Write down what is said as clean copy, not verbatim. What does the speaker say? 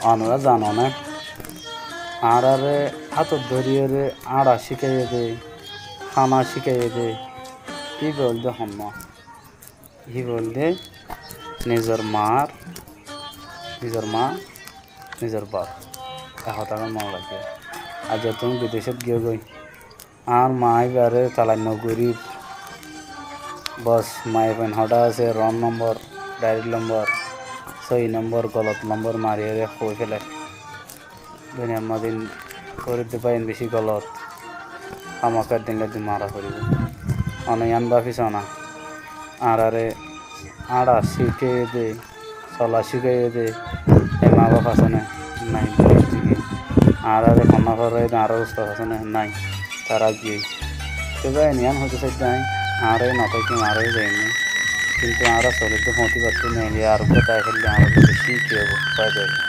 অনরা জানো না আর আরে হাতত ধরিয়ে রে আড়া শিখাইয়ে দে খানা শিখাইয়ে দে ই বলতে হম্ম ই বলতে নিজের মা নিজের বাপ এহতাকে মনে রাখে আর যত তুমি বিদেশত গিয়ে গই আর মাই বারে চালান্য গরিব বস মাই পেন হঠাৎ আছে রং নম্বর ডায়েরি নম্বর 6 নম্বর গলত নম্বর মারিয়ে কই ফেলে দুনিয়ার মাদিন করে পাইন বেশি গলত আমাকে দিনলে দিন মারা করিব অনয়ান বাফিস না আর আরে আড়া শিখিয়ে দে চলা শিখাইয়ে দে এই মা বাপ আছে না নাই আর আরে কন্যা ঘর আরো উস্তাদ আছে না নাই তারা গিয়ে তবে নিয়ান হতে চাই আরে নটাইকে মারাই যায়নি কিন্তু আমরা চলে তো পৌঁছতে পারছি না আর কোথায় ফেললে আমাদের বেশি কী হবো